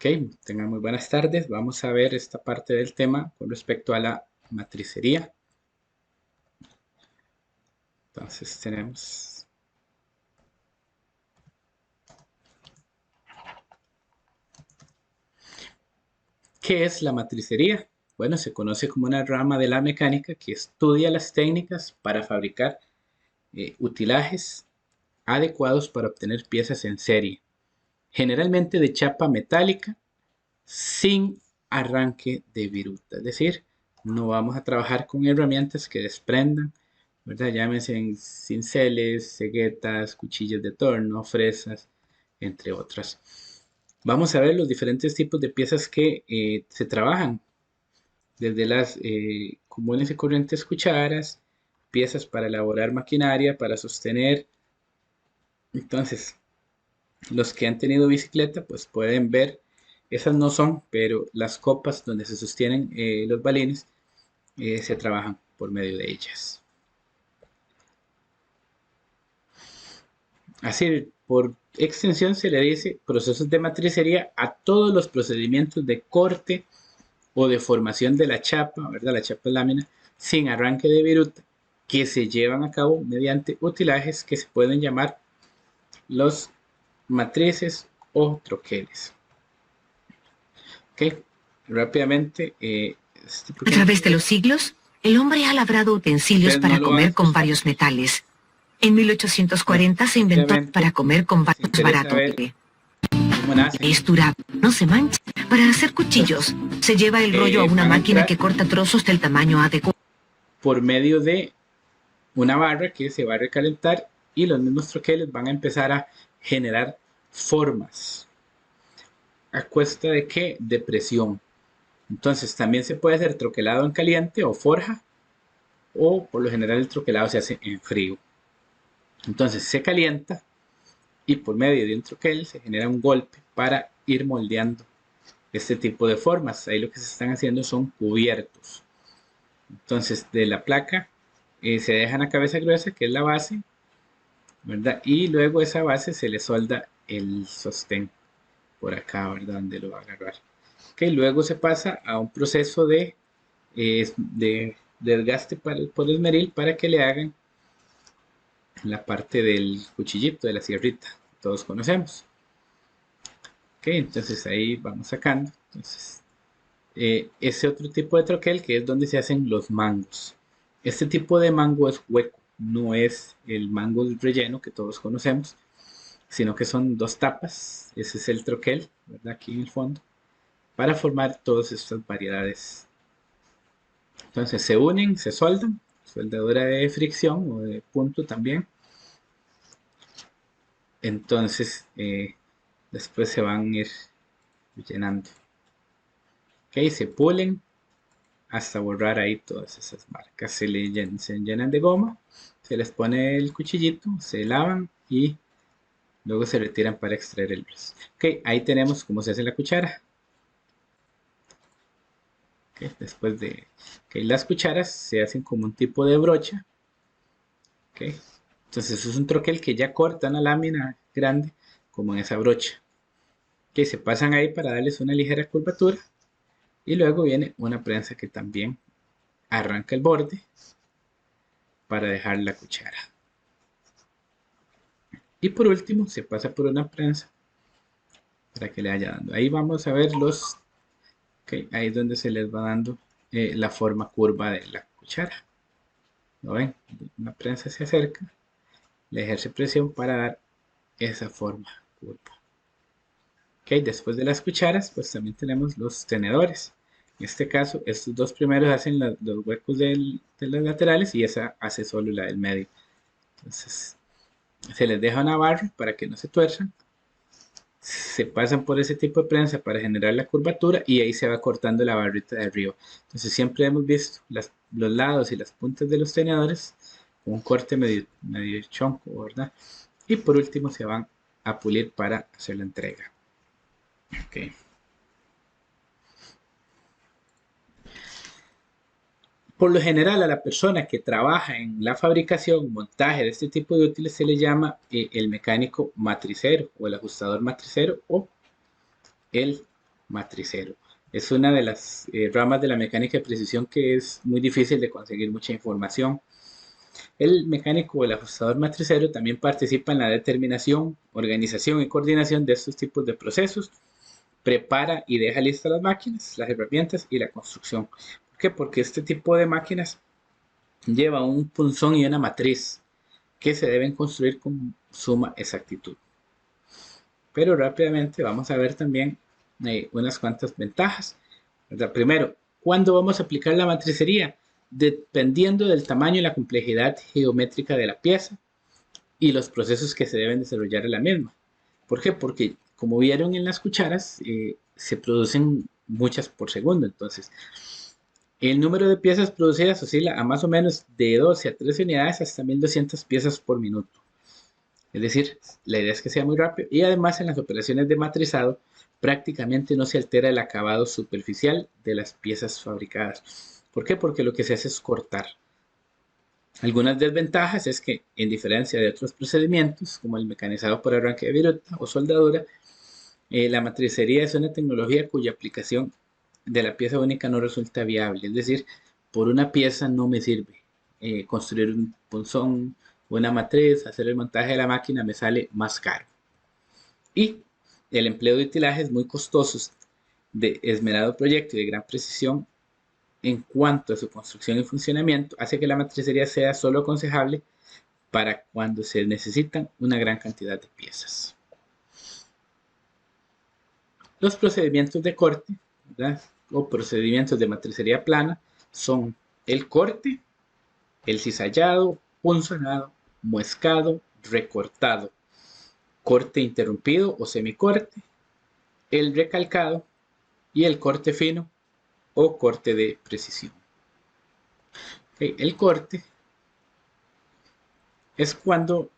Ok, tengan muy buenas tardes. Vamos a ver esta parte del tema con respecto a la matricería. Entonces tenemos... ¿Qué es la matricería? Bueno, se conoce como una rama de la mecánica que estudia las técnicas para fabricar utilajes adecuados para obtener piezas en serie, generalmente de chapa metálica sin arranque de viruta. Es decir, no vamos a trabajar con herramientas que desprendan, ¿verdad? Llámense cinceles, ceguetas, cuchillas de torno, fresas, entre otras. Vamos a ver los diferentes tipos de piezas que se trabajan, desde las comunes y corrientes cucharas, piezas para elaborar maquinaria, para sostener. Entonces, los que han tenido bicicleta, pues pueden ver, esas no son, pero las copas donde se sostienen los balines se trabajan por medio de ellas. Así, por extensión se le dice procesos de matricería a todos los procedimientos de corte o de formación de la chapa, ¿verdad? La chapa es lámina, sin arranque de viruta, que se llevan a cabo mediante utilajes que se pueden llamar los matrices o troqueles. Ok, rápidamente, A través de los siglos, el hombre ha labrado utensilios ustedes no para lo van a comer con escuchar. varios metales. En 1840 se inventó para Rápidamente, comer con nos vasos interesa baratos. ver cómo nacen. Es durable, no se mancha. Para hacer Entonces, cuchillos, se lleva el rollo a una van a máquina entrar que corta trozos del tamaño adecuado. por medio de una barra que se va a recalentar y los mismos troqueles van a empezar a generar formas. ¿A cuesta de qué? De presión. Entonces también se puede hacer troquelado en caliente o forja, o por lo general el troquelado se hace en frío. Entonces se calienta y por medio de un troquel se genera un golpe para ir moldeando este tipo de formas. Ahí lo que se están haciendo son cubiertos. Entonces de la placa se deja una cabeza gruesa que es la base, ¿verdad? Y luego esa base se le solda el sostén por acá, ¿verdad? Donde lo va a agarrar. Ok, luego se pasa a un proceso de desgaste por esmeril para que le hagan la parte del cuchillito, de la sierrita, que todos conocemos. Ok, entonces ahí vamos sacando. Entonces, ese otro tipo de troquel que es donde se hacen los mangos. Este tipo de mango es hueco, no es el mango relleno que todos conocemos, sino que son dos tapas. Ese es el troquel, ¿verdad? Aquí en el fondo, para formar todas estas variedades. Entonces se unen, se soldan, soldadura de fricción o de punto también. Entonces después se van a ir llenando. Ok, se pulen hasta borrar ahí todas esas marcas. Se llenan de goma, se les pone el cuchillito, se lavan y luego se retiran para extraer el brazo. Ok, ahí tenemos cómo se hace la cuchara. Okay, después de que las cucharas se hacen como un tipo de brocha. Okay, entonces es un troquel que ya corta una lámina grande como en esa brocha. Que se pasan ahí para darles una ligera curvatura. Y luego viene una prensa que también arranca el borde para dejar la cuchara. Y por último se pasa por una prensa para que le vaya dando. Ahí vamos a ver los, okay, ahí es donde se les va dando la forma curva de la cuchara. ¿Lo ven? Una prensa se acerca, le ejerce presión para dar esa forma curva. Ok, después de las cucharas, pues también tenemos los tenedores. En este caso, estos dos primeros hacen los huecos de los laterales y esa hace solo la del medio. Entonces, se les deja una barra para que no se tuerzan. Se pasan por ese tipo de prensa para generar la curvatura y ahí se va cortando la barrita de arriba. Entonces, siempre hemos visto los lados y las puntas de los tenedores con un corte medio chonco, ¿verdad? Y por último, se van a pulir para hacer la entrega. Okay. Por lo general, a la persona que trabaja en la fabricación, montaje de este tipo de útiles se le llama el mecánico matricero o el ajustador matricero o el matricero. Es una de las ramas de la mecánica de precisión que es muy difícil de conseguir mucha información. El mecánico o el ajustador matricero también participa en la determinación, organización y coordinación de estos tipos de procesos. Prepara y deja listas las máquinas, las herramientas y la construcción. ¿Por qué? Porque este tipo de máquinas lleva un punzón y una matriz que se deben construir con suma exactitud. Pero rápidamente vamos a ver también unas cuantas ventajas. ¿Verdad? Primero, ¿cuándo vamos a aplicar la matricería? Dependiendo del tamaño y la complejidad geométrica de la pieza y los procesos que se deben desarrollar en la misma. ¿Por qué? Porque como vieron en las cucharas, se producen muchas por segundo. Entonces, el número de piezas producidas oscila a más o menos de 12 a 13 unidades hasta 1200 piezas por minuto. Es decir, la idea es que sea muy rápido y además en las operaciones de matrizado prácticamente no se altera el acabado superficial de las piezas fabricadas. ¿Por qué? Porque lo que se hace es cortar. Algunas desventajas es que, en diferencia de otros procedimientos, como el mecanizado por arranque de viruta o soldadura, la matricería es una tecnología cuya aplicación de la pieza única no resulta viable. Es decir, por una pieza no me sirve. Construir un punzón, una matriz, hacer el montaje de la máquina me sale más caro. Y el empleo de utilajes muy costosos de esmerado proyecto y de gran precisión en cuanto a su construcción y funcionamiento hace que la matricería sea solo aconsejable para cuando se necesitan una gran cantidad de piezas. Los procedimientos de corte, ¿verdad? O procedimientos de matricería plana son el corte, el cizallado, punzonado, muescado, recortado, corte interrumpido o semicorte, el recalcado y el corte fino o corte de precisión. Okay, el corte es cuando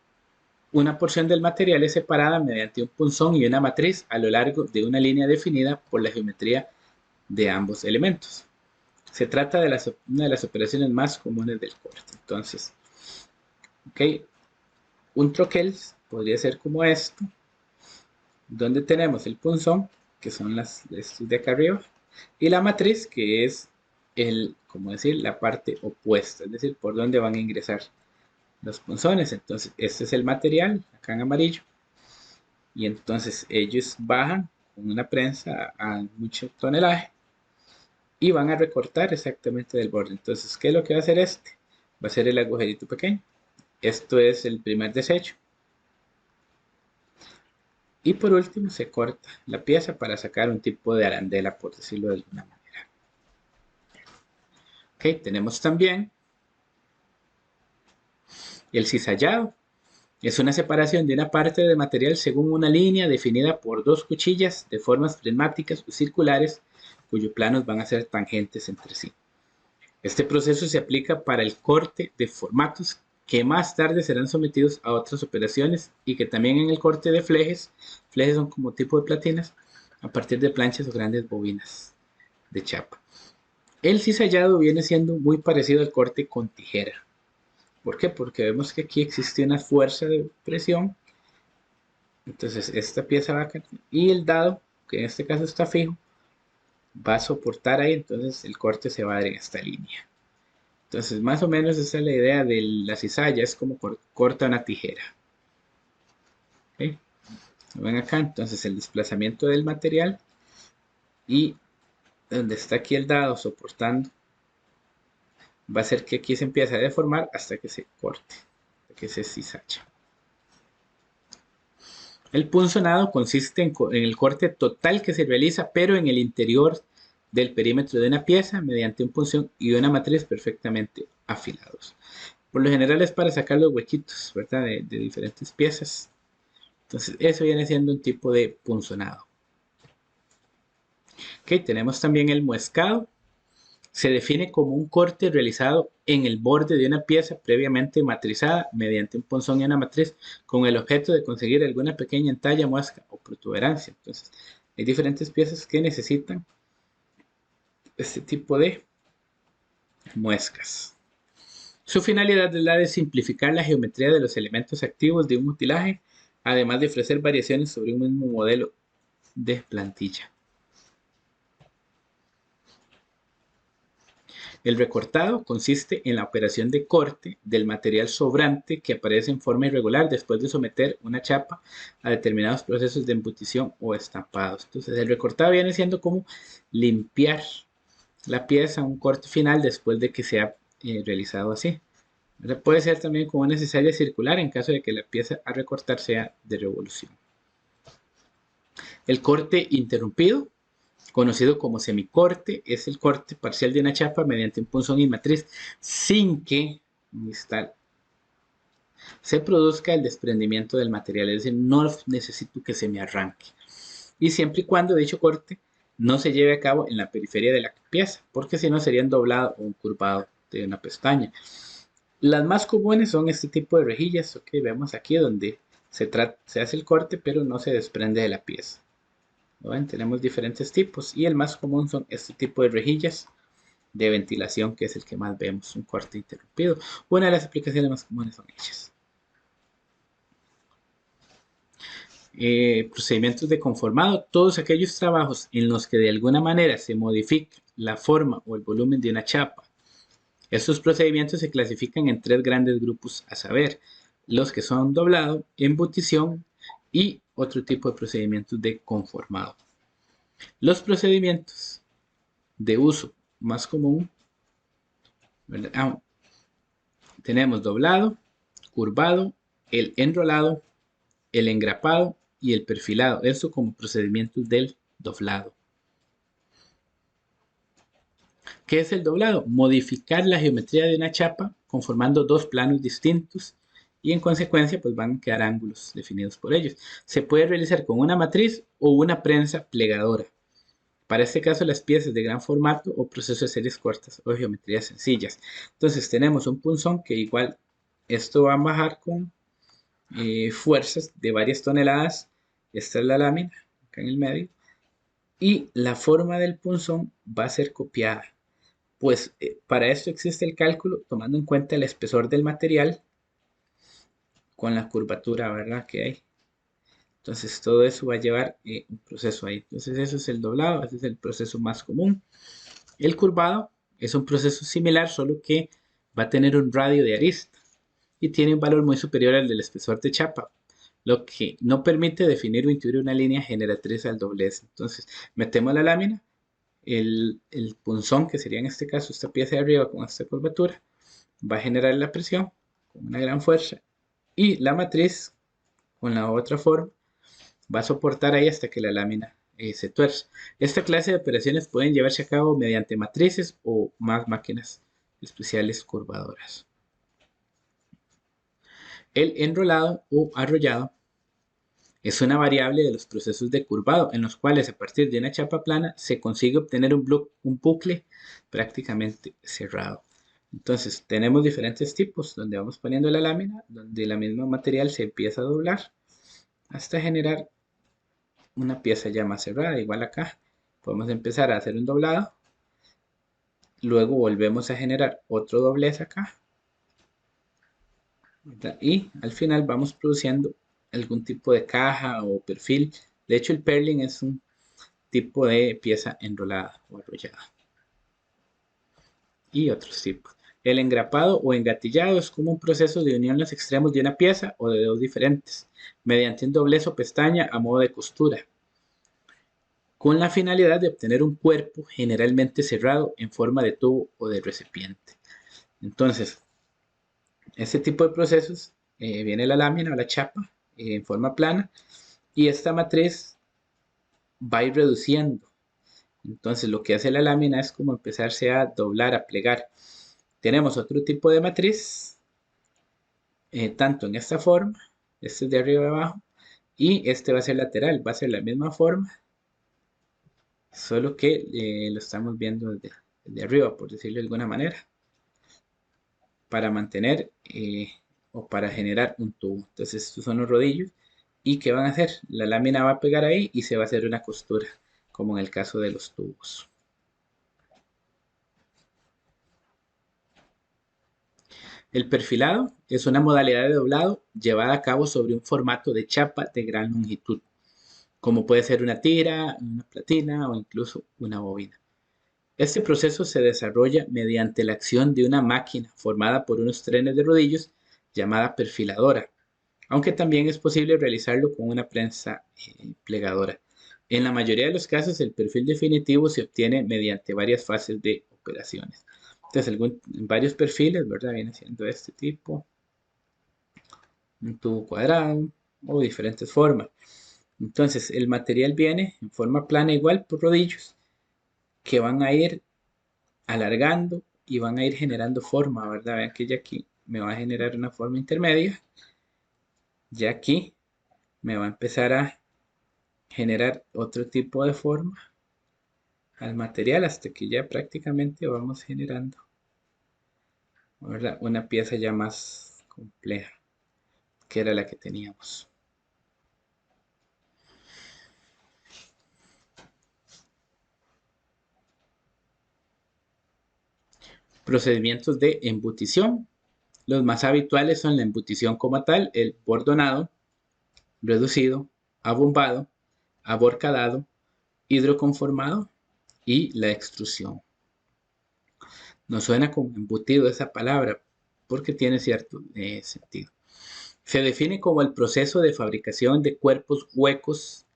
una porción del material es separada mediante un punzón y una matriz a lo largo de una línea definida por la geometría de ambos elementos. Se trata de una de las operaciones más comunes del corte. Entonces, okay, un troquel podría ser como esto, donde tenemos el punzón, que son estos de acá arriba, y la matriz, que es como decir, la parte opuesta, es decir, por donde van a ingresar los punzones. Entonces, este es el material, acá en amarillo, y entonces ellos bajan con una prensa a mucho tonelaje y van a recortar exactamente del borde. Entonces, ¿qué es lo que va a hacer este? Va a ser el agujerito pequeño. Esto es el primer desecho. Y por último se corta la pieza para sacar un tipo de arandela, por decirlo de alguna manera. Ok, tenemos también el cizallado. Es una separación de una parte de material según una línea definida por dos cuchillas de formas prismáticas o circulares cuyos planos van a ser tangentes entre sí. Este proceso se aplica para el corte de formatos que más tarde serán sometidos a otras operaciones y que también en el corte de flejes son como tipo de platinas, a partir de planchas o grandes bobinas de chapa. El cizallado viene siendo muy parecido al corte con tijera. ¿Por qué? Porque vemos que aquí existe una fuerza de presión. Entonces esta pieza va a caer y el dado, que en este caso está fijo, va a soportar ahí, entonces el corte se va a dar en esta línea. Entonces más o menos esa es la idea de la cizalla, es como corta una tijera. ¿Okay? Ven acá, entonces el desplazamiento del material y donde está aquí el dado soportando va a hacer que aquí se empiece a deformar hasta que se corte, hasta que se cizalla. El punzonado consiste en el corte total que se realiza, pero en el interior del perímetro de una pieza mediante un punzón y una matriz perfectamente afilados. Por lo general es para sacar los huequitos, ¿verdad? De diferentes piezas. Entonces eso viene siendo un tipo de punzonado. Ok, tenemos también el muescado. Se define como un corte realizado en el borde de una pieza previamente matrizada mediante un punzón y una matriz con el objeto de conseguir alguna pequeña entalla, muesca o protuberancia. Entonces, hay diferentes piezas que necesitan este tipo de muescas. Su finalidad es la de simplificar la geometría de los elementos activos de un utilaje, además de ofrecer variaciones sobre un mismo modelo de plantilla. El recortado consiste en la operación de corte del material sobrante que aparece en forma irregular después de someter una chapa a determinados procesos de embutición o estampados. Entonces, el recortado viene siendo como limpiar la pieza, un corte final después de que sea realizado así. Puede ser también como necesaria circular en caso de que la pieza a recortar sea de revolución. El corte interrumpido, conocido como semicorte, es el corte parcial de una chapa mediante un punzón y matriz sin que se produzca el desprendimiento del material, es decir, no necesito que se me arranque. Y siempre y cuando dicho corte no se lleve a cabo en la periferia de la pieza, porque si no sería un doblado o un curvado de una pestaña. Las más comunes son este tipo de rejillas, que vemos aquí donde se hace el corte pero no se desprende de la pieza. ¿Ven? Tenemos diferentes tipos y el más común son este tipo de rejillas de ventilación, que es el que más vemos, un corte interrumpido. Una de las aplicaciones más comunes son ellas. Procedimientos de conformado, todos aquellos trabajos en los que de alguna manera se modifica la forma o el volumen de una chapa. Estos procedimientos se clasifican en 3 grandes grupos, a saber, los que son doblado, embutición y otro tipo de procedimientos de conformado. Los procedimientos de uso más común, tenemos doblado, curvado, el enrolado, el engrapado y el perfilado. Eso como procedimientos del doblado. ¿Qué es el doblado? Modificar la geometría de una chapa conformando 2 planos distintos y en consecuencia pues van a quedar ángulos definidos por ellos. Se puede realizar con una matriz o una prensa plegadora. Para este caso las piezas de gran formato o procesos de series cortas o geometrías sencillas. Entonces tenemos un punzón que igual esto va a bajar con fuerzas de varias toneladas. Esta es la lámina acá en el medio y la forma del punzón va a ser copiada. Pues para esto existe el cálculo tomando en cuenta el espesor del material con la curvatura, ¿verdad? Que hay. Entonces todo eso va a llevar un proceso ahí. Entonces eso es el doblado, ese es el proceso más común. El curvado es un proceso similar, solo que va a tener un radio de arista y tiene un valor muy superior al del espesor de chapa, lo que no permite definir o intuir una línea generatriz al doblez. Entonces metemos la lámina, el punzón, que sería en este caso esta pieza de arriba con esta curvatura, va a generar la presión con una gran fuerza y la matriz con la otra forma va a soportar ahí hasta que la lámina se tuerce. Esta clase de operaciones pueden llevarse a cabo mediante matrices o más máquinas especiales curvadoras. El enrolado o arrollado es una variable de los procesos de curvado en los cuales a partir de una chapa plana se consigue obtener un bucle prácticamente cerrado. Entonces tenemos diferentes tipos donde vamos poniendo la lámina, donde la misma material se empieza a doblar hasta generar una pieza ya más cerrada. Igual acá podemos empezar a hacer un doblado, luego volvemos a generar otro doblez acá, ¿verdad? Y al final vamos produciendo algún tipo de caja o perfil. De hecho el purling es un tipo de pieza enrolada o arrollada. Y otros tipos. El engrapado o engatillado es como un proceso de unión en los extremos de una pieza o de dedos diferentes, mediante un doblez o pestaña a modo de costura, con la finalidad de obtener un cuerpo generalmente cerrado en forma de tubo o de recipiente. Entonces, este tipo de procesos, viene la lámina o la chapa en forma plana y esta matriz va a ir reduciendo. Entonces lo que hace la lámina es como empezarse a doblar, a plegar. Tenemos otro tipo de matriz, tanto en esta forma, este es de arriba a abajo, y este va a ser lateral, va a ser la misma forma, solo que lo estamos viendo desde arriba, por decirlo de alguna manera, para mantener o para generar un tubo. Entonces estos son los rodillos. ¿Y qué van a hacer? La lámina va a pegar ahí y se va a hacer una costura, como en el caso de los tubos. El perfilado es una modalidad de doblado llevada a cabo sobre un formato de chapa de gran longitud, como puede ser una tira, una platina o incluso una bobina. Este proceso se desarrolla mediante la acción de una máquina formada por unos trenes de rodillos llamada perfiladora, aunque también es posible realizarlo con una prensa plegadora. En la mayoría de los casos, el perfil definitivo se obtiene mediante varias fases de operaciones. Entonces, varios perfiles, ¿verdad? Viene siendo este tipo, un tubo cuadrado o diferentes formas. Entonces, el material viene en forma plana igual por rodillos que van a ir alargando y van a ir generando forma, ¿verdad? Vean que ya aquí me va a generar una forma intermedia. Ya aquí me va a empezar a generar otro tipo de forma al material hasta que ya prácticamente vamos generando, ¿verdad?, una pieza ya más compleja que era la que teníamos. Procedimientos de embutición. Los más habituales son la embutición como tal, el bordonado, reducido, abombado, aborcadado, hidroconformado y la extrusión. Nos suena como embutido esa palabra porque tiene cierto sentido. Se define como el proceso de fabricación de cuerpos huecos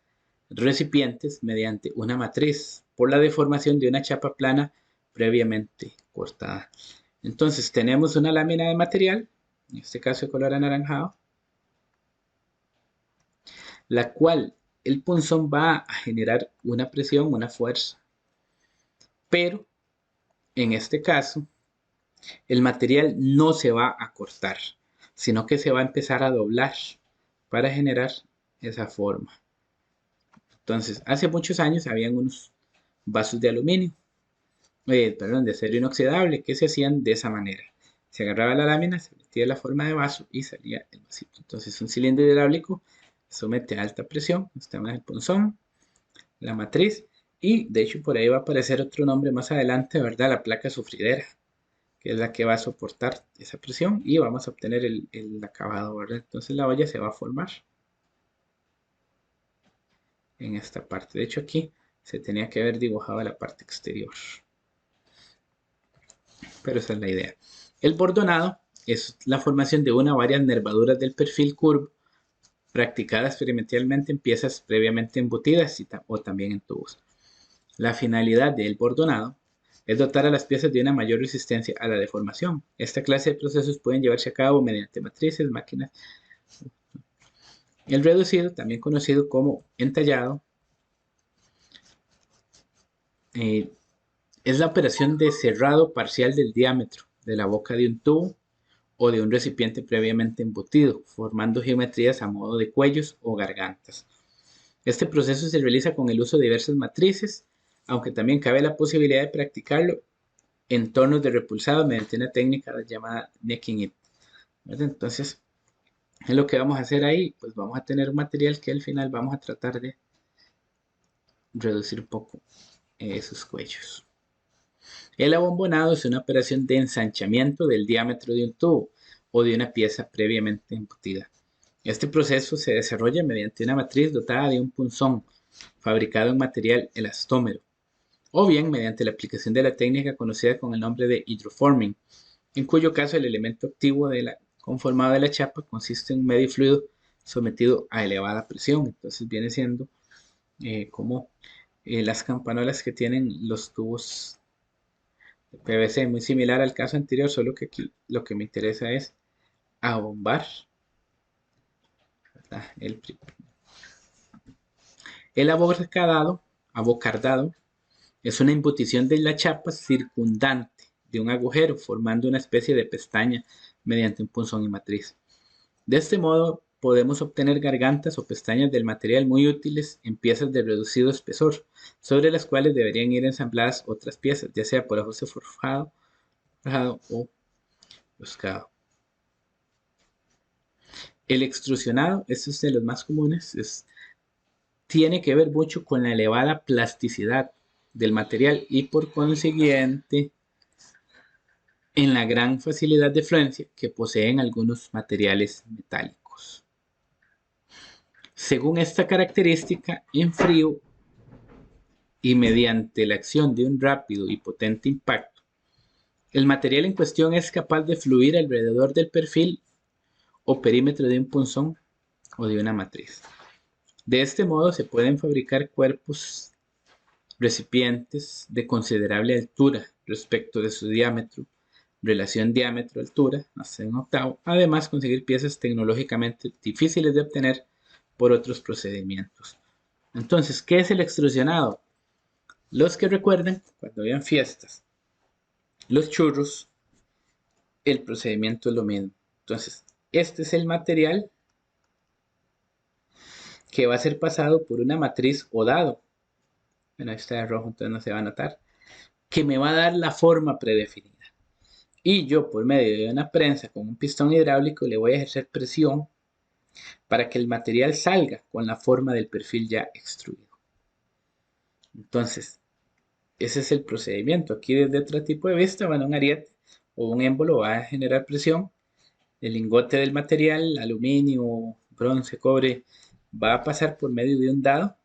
recipientes mediante una matriz por la deformación de una chapa plana previamente cortada. Entonces tenemos una lámina de material, en este caso de color anaranjado, la cual el punzón va a generar una presión, una fuerza. Pero en este caso, el material no se va a cortar, sino que se va a empezar a doblar para generar esa forma. Entonces, hace muchos años habían unos vasos de aluminio, de acero inoxidable, que se hacían de esa manera. Se agarraba la lámina, se metía la forma de vaso y salía el vasito. Entonces, un cilindro hidráulico somete a alta presión, está en el punzón, la matriz, y de hecho por ahí va a aparecer otro nombre más adelante, ¿verdad? La placa sufridera, que es la que va a soportar esa presión y vamos a obtener el acabado, ¿verdad? Entonces la olla se va a formar en esta parte. De hecho aquí se tenía que haber dibujado la parte exterior, pero esa es la idea. El bordonado es la formación de una o varias nervaduras del perfil curvo practicada experimentalmente en piezas previamente embutidas o también en tubos. La finalidad del bordonado es dotar a las piezas de una mayor resistencia a la deformación. Esta clase de procesos pueden llevarse a cabo mediante matrices, máquinas. El reducido, también conocido como entallado, es la operación de cerrado parcial del diámetro de la boca de un tubo o de un recipiente previamente embutido, formando geometrías a modo de cuellos o gargantas. Este proceso se realiza con el uso de diversas matrices, aunque también cabe la posibilidad de practicarlo en tornos de repulsado mediante una técnica llamada necking it. Entonces, es lo que vamos a hacer ahí, pues vamos a tener un material que al final vamos a tratar de reducir un poco esos cuellos. El abombonado es una operación de ensanchamiento del diámetro de un tubo o de una pieza previamente embutida. Este proceso se desarrolla mediante una matriz dotada de un punzón fabricado en material elastómero, o bien mediante la aplicación de la técnica conocida con el nombre de hydroforming, en cuyo caso el elemento activo conformado de la chapa consiste en un medio fluido sometido a elevada presión. Entonces viene siendo como las campanolas que tienen los tubos de PVC, muy similar al caso anterior, solo que aquí lo que me interesa es abombar, ¿verdad? El abocardado es una embutición de la chapa circundante de un agujero, formando una especie de pestaña mediante un punzón y matriz. De este modo, podemos obtener gargantas o pestañas del material muy útiles en piezas de reducido espesor, sobre las cuales deberían ir ensambladas otras piezas, ya sea por ajuste forjado o buscado. El extrusionado, este es de los más comunes, tiene que ver mucho con la elevada plasticidad del material y por consiguiente en la gran facilidad de fluencia que poseen algunos materiales metálicos. Según esta característica, en frío y mediante la acción de un rápido y potente impacto, el material en cuestión es capaz de fluir alrededor del perfil o perímetro de un punzón o de una matriz. De este modo se pueden fabricar cuerpos recipientes de considerable altura respecto de su diámetro, relación diámetro-altura, hasta un octavo, además conseguir piezas tecnológicamente difíciles de obtener por otros procedimientos. Entonces, ¿qué es el extrusionado? Los que recuerden, cuando habían fiestas, los churros, el procedimiento es lo mismo. Entonces, este es el material que va a ser pasado por una matriz o dado. Bueno, ahí está de rojo, entonces no se va a notar. Que me va a dar la forma predefinida. Y yo, por medio de una prensa con un pistón hidráulico, le voy a ejercer presión para que el material salga con la forma del perfil ya extruido. Entonces, ese es el procedimiento. Aquí desde otro tipo de vista, bueno, un ariete o un émbolo va a generar presión. El lingote del material, aluminio, bronce, cobre, va a pasar por medio de un dado.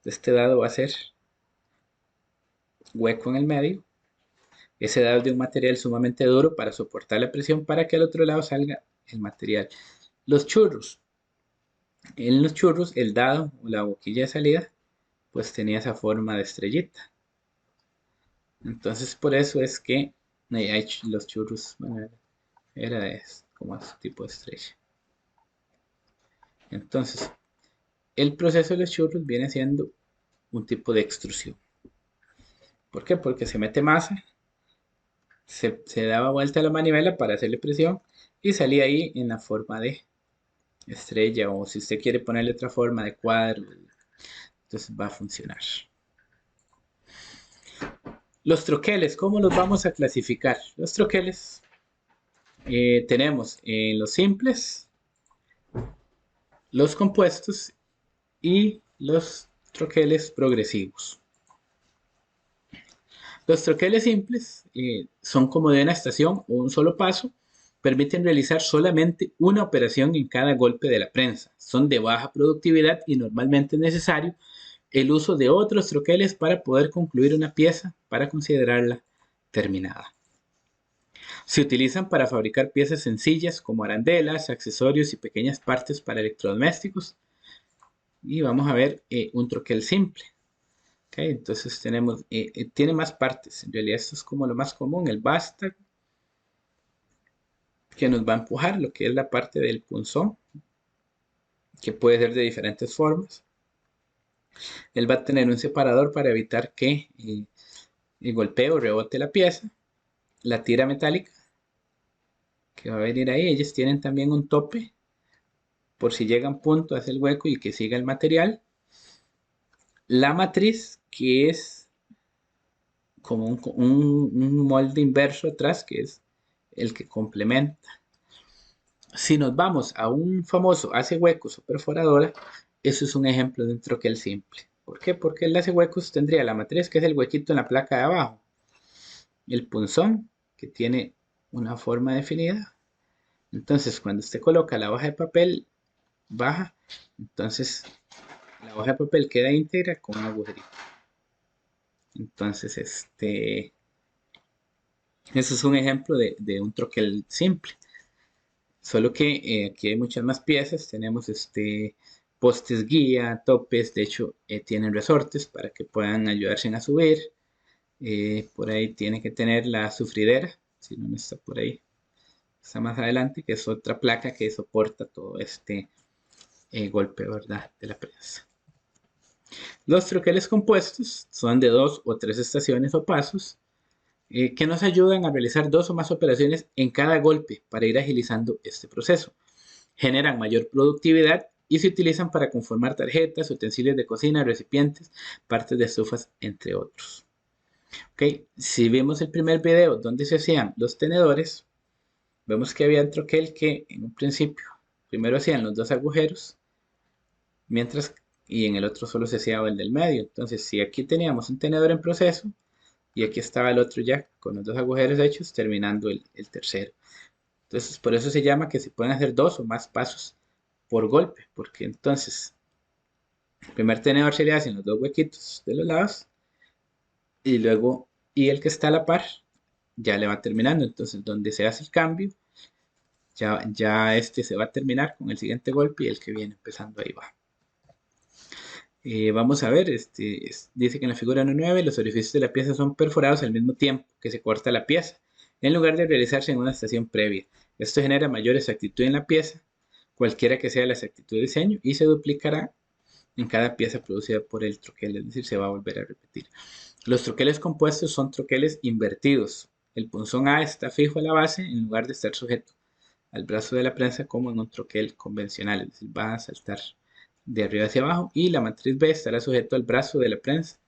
Este dado va a ser hueco en el medio. Ese dado es de un material sumamente duro para soportar la presión para que al otro lado salga el material. Los churros. En los churros, el dado o la boquilla de salida, pues tenía esa forma de estrellita. Entonces, por eso es que los churros, bueno, era como ese tipo de estrella. Entonces, el proceso de los churros viene siendo un tipo de extrusión. ¿Por qué? Porque se mete masa, se daba vuelta a la manivela para hacerle presión y salía ahí en la forma de estrella, o si usted quiere ponerle otra forma de cuadro, entonces va a funcionar. Los troqueles, ¿cómo los vamos a clasificar? Los troqueles tenemos los simples, los compuestos y los troqueles progresivos. Los troqueles simples son como de una estación o un solo paso, permiten realizar solamente una operación en cada golpe de la prensa. Son de baja productividad y normalmente es necesario el uso de otros troqueles para poder concluir una pieza para considerarla terminada. Se utilizan para fabricar piezas sencillas como arandelas, accesorios y pequeñas partes para electrodomésticos. Y vamos a ver un troquel simple. Okay, entonces tenemos, tiene más partes. En realidad esto es como lo más común, el vástago, que nos va a empujar lo que es la parte del punzón, que puede ser de diferentes formas. Él va a tener un separador para evitar que el golpeo rebote la pieza. La tira metálica, que va a venir ahí, ellos tienen también un tope, por si llegan punto, hace el hueco y que siga el material. La matriz, que es como un molde inverso atrás, que es el que complementa. Si nos vamos a un famoso hace huecos o perforadora, eso es un ejemplo de un troquel simple. ¿Por qué? Porque el hace huecos tendría la matriz, que es el huequito en la placa de abajo, el punzón, que tiene una forma definida. Entonces, cuando usted coloca la hoja de papel baja, entonces la hoja de papel queda íntegra con un agujerito. Entonces, eso es un ejemplo de un troquel simple. Solo que aquí hay muchas más piezas. Tenemos postes guía, topes. De hecho, tienen resortes para que puedan ayudarse a subir. Por ahí tiene que tener la sufridera. Si no está por ahí, está más adelante, que es otra placa que soporta todo este golpe, ¿verdad?, de la prensa. Los troqueles compuestos son de 2 o 3 estaciones o pasos que nos ayudan a realizar 2 o más operaciones en cada golpe para ir agilizando este proceso. Generan mayor productividad y se utilizan para conformar tarjetas, utensilios de cocina, recipientes, partes de estufas, entre otros. Okay. Si vemos el primer video donde se hacían los tenedores, vemos que había un troquel que en un principio primero hacían los 2 agujeros, mientras y en el otro solo se hacía el del medio. Entonces, si aquí teníamos un tenedor en proceso y aquí estaba el otro ya con los 2 agujeros hechos, terminando el tercero. Entonces, por eso se llama que se pueden hacer 2 o más pasos por golpe, porque entonces el primer tenedor se le hacen los 2 huequitos de los lados y luego, y el que está a la par, ya le va terminando. Entonces, donde se hace el cambio, ya este se va a terminar con el siguiente golpe y el que viene empezando ahí va. Vamos a ver, dice que en la figura 1.9 los orificios de la pieza son perforados al mismo tiempo que se corta la pieza, en lugar de realizarse en una estación previa. Esto genera mayor exactitud en la pieza, cualquiera que sea la exactitud de diseño, y se duplicará en cada pieza producida por el troquel, es decir, se va a volver a repetir. Los troqueles compuestos son troqueles invertidos. El punzón A está fijo a la base en lugar de estar sujeto al brazo de la prensa como en un troquel convencional, es decir, va a saltar de arriba hacia abajo, y la matriz B estará sujeto al brazo de la prensa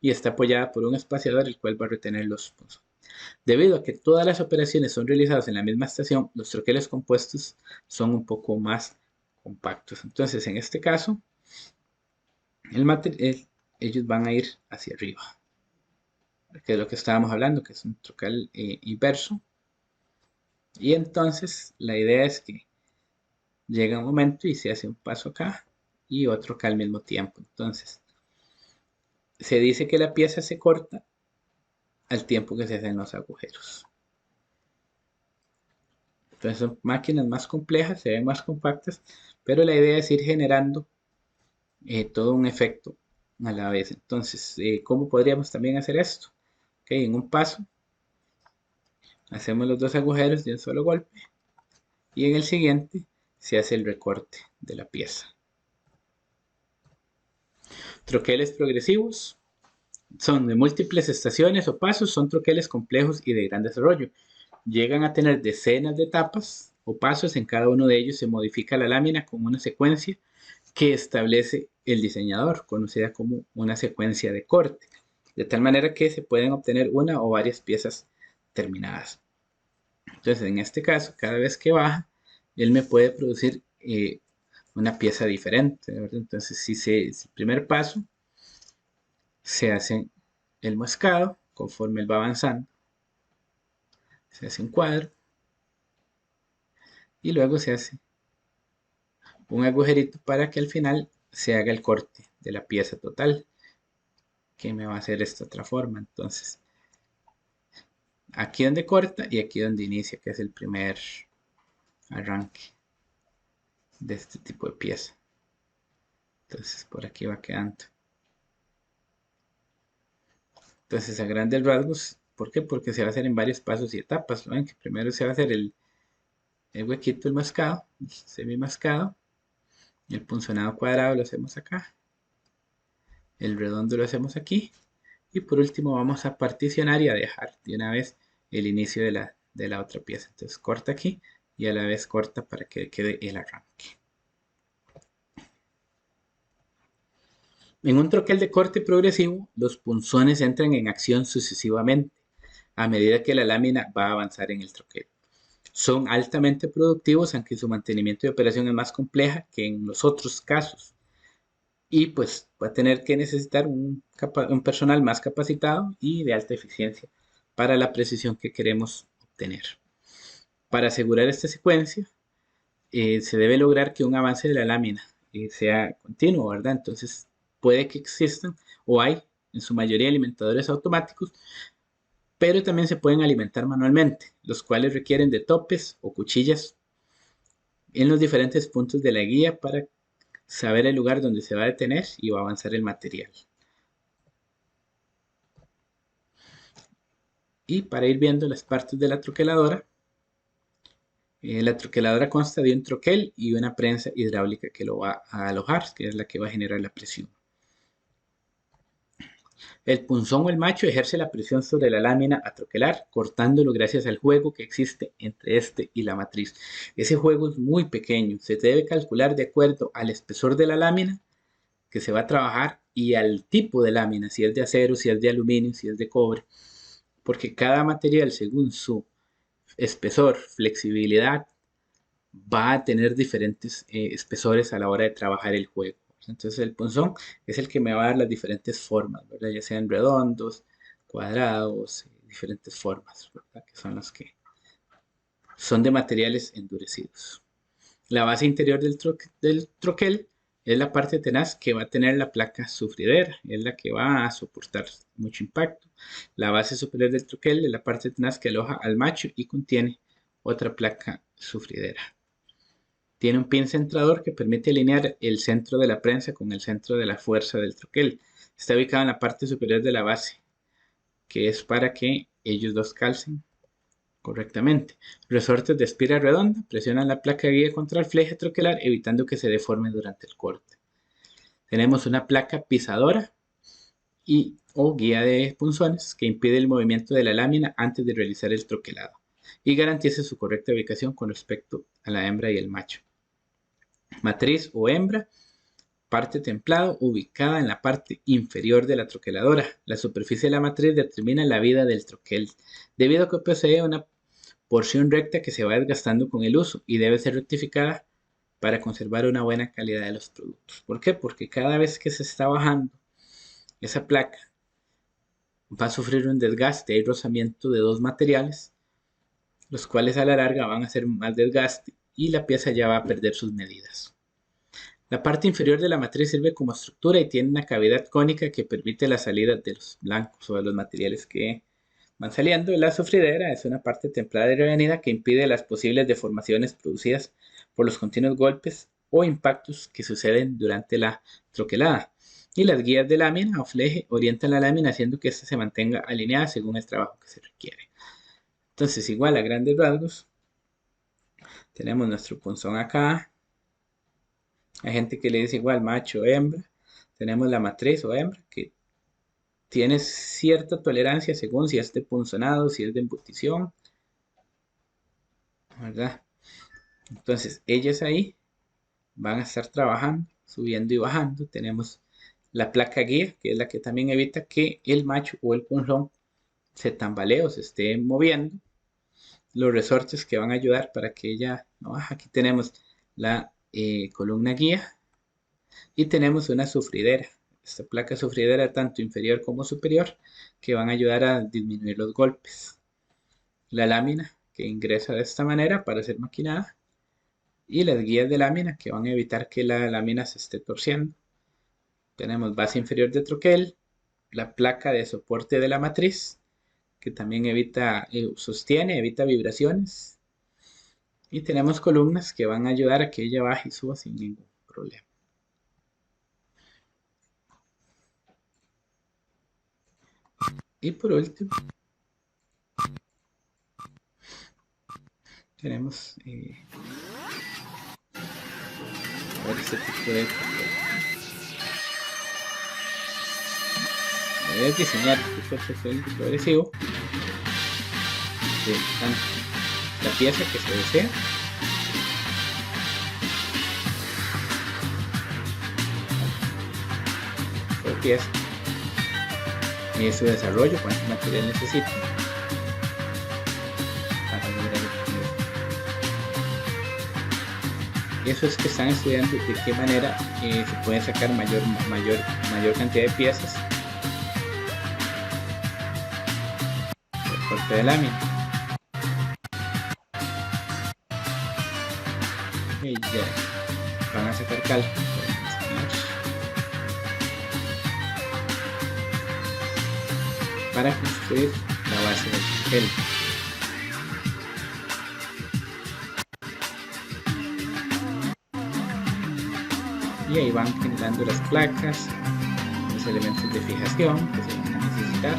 y está apoyada por un espaciador el cual va a retener los punzones. Debido a que todas las operaciones son realizadas en la misma estación, los troqueles compuestos son un poco más compactos. Entonces, en este caso, ellos van a ir hacia arriba, que es lo que estábamos hablando, que es un troquel inverso. Y entonces la idea es que llega un momento y se hace un paso acá y otro acá al mismo tiempo. Entonces, se dice que la pieza se corta al tiempo que se hacen los agujeros. Entonces son máquinas más complejas, se ven más compactas, pero la idea es ir generando todo un efecto a la vez. Entonces, ¿cómo podríamos también hacer esto? Okay, en un paso hacemos los dos agujeros de un solo golpe y en el siguiente se hace el recorte de la pieza. Troqueles progresivos son de múltiples estaciones o pasos, son troqueles complejos y de gran desarrollo. Llegan a tener decenas de etapas o pasos, en cada uno de ellos se modifica la lámina con una secuencia que establece el diseñador, conocida como una secuencia de corte, de tal manera que se pueden obtener una o varias piezas terminadas. Entonces, en este caso, cada vez que baja, él me puede producir una pieza diferente, ¿verdad? Entonces, si el primer paso se hace el moscado, conforme él va avanzando, se hace un cuadro y luego se hace un agujerito para que al final se haga el corte de la pieza total, que me va a hacer esta otra forma. Entonces, aquí donde corta y aquí donde inicia, que es el primer arranque de este tipo de pieza. Entonces, por aquí va quedando. Entonces, a grandes rasgos, ¿por qué? Porque se va a hacer en varios pasos y etapas. ¿No ven? Que primero se va a hacer el huequito, el mascado, el semi mascado. El punzonado cuadrado lo hacemos acá. El redondo lo hacemos aquí. Y por último vamos a particionar y a dejar de una vez el inicio de la otra pieza. Entonces corta aquí y a la vez corta para que quede el arranque. En un troquel de corte progresivo, los punzones entran en acción sucesivamente a medida que la lámina va a avanzar en el troquel. Son altamente productivos, aunque su mantenimiento de operación es más compleja que en los otros casos. Y pues va a tener que necesitar un personal más capacitado y de alta eficiencia para la precisión que queremos obtener. Para asegurar esta secuencia, se debe lograr que un avance de la lámina sea continuo, ¿verdad? Entonces puede que existan o hay en su mayoría alimentadores automáticos, pero también se pueden alimentar manualmente, los cuales requieren de topes o cuchillas en los diferentes puntos de la guía para saber el lugar donde se va a detener y va a avanzar el material. Y para ir viendo las partes de la troqueladora consta de un troquel y una prensa hidráulica que lo va a alojar, que es la que va a generar la presión. El punzón o el macho ejerce la presión sobre la lámina a troquelar, cortándolo gracias al juego que existe entre este y la matriz. Ese juego es muy pequeño, se debe calcular de acuerdo al espesor de la lámina que se va a trabajar y al tipo de lámina, si es de acero, si es de aluminio, si es de cobre, porque cada material según su espesor, flexibilidad, va a tener diferentes espesores a la hora de trabajar el juego. Entonces el punzón es el que me va a dar las diferentes formas, ¿verdad? Ya sean redondos, cuadrados, diferentes formas, ¿verdad? Que son los que son de materiales endurecidos. La base interior del troquel es la parte tenaz que va a tener la placa sufridera, es la que va a soportar mucho impacto. La base superior del troquel es la parte tenaz que aloja al macho y contiene otra placa sufridera. Tiene un pin centrador que permite alinear el centro de la prensa con el centro de la fuerza del troquel. Está ubicado en la parte superior de la base, que es para que ellos dos calcen correctamente. Resortes de espira redonda presionan la placa guía contra el fleje troquelar, evitando que se deforme durante el corte. Tenemos una placa pisadora o guía de punzones que impide el movimiento de la lámina antes de realizar el troquelado y garantiza su correcta ubicación con respecto a la hembra y el macho. Matriz o hembra, parte templado ubicada en la parte inferior de la troqueladora. La superficie de la matriz determina la vida del troquel, debido a que posee una porción recta que se va desgastando con el uso y debe ser rectificada para conservar una buena calidad de los productos. ¿Por qué? Porque cada vez que se está bajando esa placa va a sufrir un desgaste y rozamiento de dos materiales, los cuales a la larga van a hacer más desgaste y la pieza ya va a perder sus medidas. La parte inferior de la matriz sirve como estructura y tiene una cavidad cónica que permite la salida de los blancos o de los materiales que van saliendo. La sufridera es una parte templada y revenida que impide las posibles deformaciones producidas por los continuos golpes o impactos que suceden durante la troquelada. Y las guías de lámina o fleje orientan la lámina haciendo que ésta se mantenga alineada según el trabajo que se requiere. Entonces, igual a grandes rasgos, tenemos nuestro punzón acá. Hay gente que le dice igual macho o hembra. Tenemos la matriz o hembra que tiene cierta tolerancia según si es de punzonado, si es de embutición, ¿verdad? Entonces, ellas ahí van a estar trabajando, subiendo y bajando. Tenemos la placa guía, que es la que también evita que el macho o el punzón se tambalee o se esté moviendo. Los resortes que van a ayudar para que ella no baje. Aquí tenemos la columna guía y tenemos una sufridera. Esta placa sufridera tanto inferior como superior que van a ayudar a disminuir los golpes. La lámina que ingresa de esta manera para ser maquinada y las guías de lámina que van a evitar que la lámina se esté torciendo. Tenemos base inferior de troquel, la placa de soporte de la matriz que también sostiene, evita vibraciones, y tenemos columnas que van a ayudar a que ella baje y suba sin ningún problema. Y por último, tenemos este tipo de debes diseñar tu proceso progresivo de la pieza que se desea por pieza y su desarrollo, cuánto material necesita para lograr el objetivo. Y eso es que están estudiando de qué manera se puede sacar mayor cantidad de piezas por corte de lámina. Y ya van a sacar cálculos para construir la base del troquel. Y ahí van generando las placas, los elementos de fijación que se van a necesitar.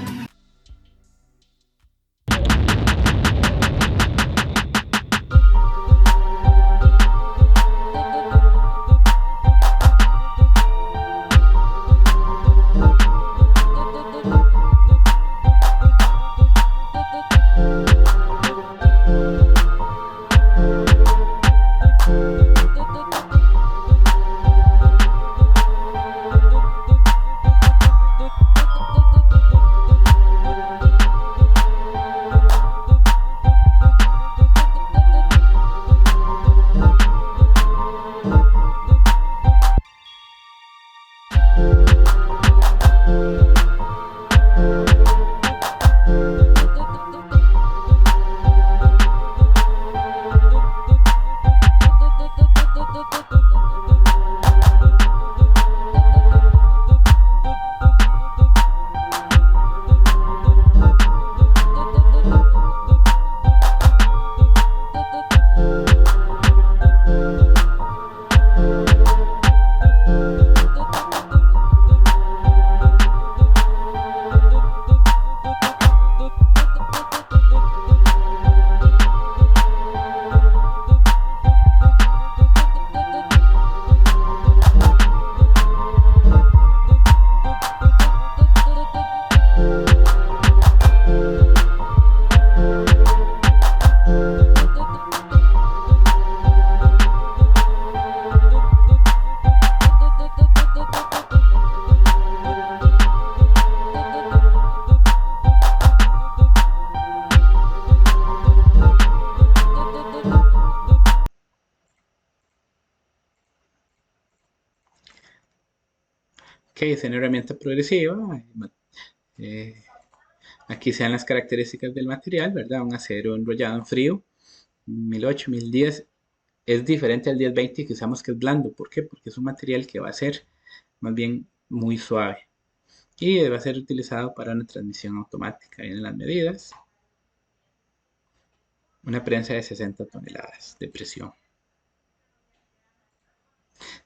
es una herramienta progresiva. Aquí se dan las características del material, ¿verdad? Un acero enrollado en frío, 1008, 1010. Es diferente al 1020 que usamos, que es blando. ¿Por qué? Porque es un material que va a ser más bien muy suave y va a ser utilizado para una transmisión automática. En las medidas, una prensa de 60 toneladas de presión.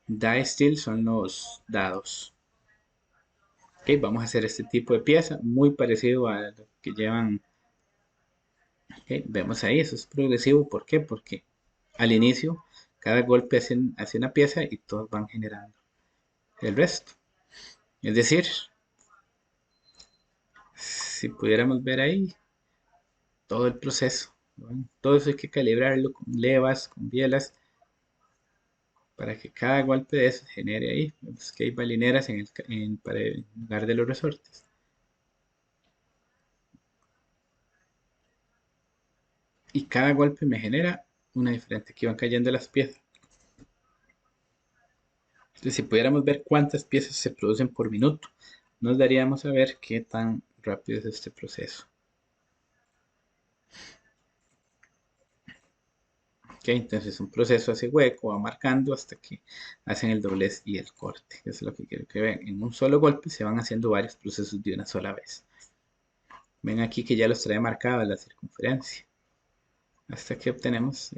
Die steel son los dados. Ok, vamos a hacer este tipo de pieza muy parecido a lo que llevan. Ok, vemos ahí, eso es progresivo. ¿Por qué? Porque al inicio cada golpe hace una pieza y todos van generando el resto. Es decir, si pudiéramos ver ahí todo el proceso, ¿no? Todo eso hay que calibrarlo con levas, con bielas, para que cada golpe de eso genere ahí. Vemos que hay balineras para el lugar de los resortes. Y cada golpe me genera una diferente. Aquí van cayendo las piezas. Entonces, si pudiéramos ver cuántas piezas se producen por minuto, nos daríamos a ver qué tan rápido es este proceso. Ok, entonces un proceso hace hueco, va marcando hasta que hacen el doblez y el corte. Eso es lo que quiero que vean. En un solo golpe se van haciendo varios procesos de una sola vez. Ven aquí que ya los trae marcada la circunferencia. Hasta que obtenemos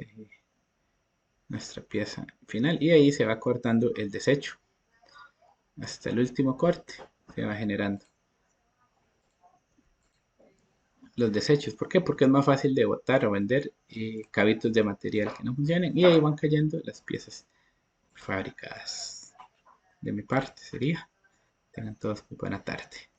nuestra pieza final. Y ahí se va cortando el desecho. Hasta el último corte se va generando los desechos. ¿Por qué? Porque es más fácil de botar o vender cabitos de material que no funcionen. Y ahí van cayendo las piezas fabricadas. De mi parte sería. Tengan todos muy buena tarde.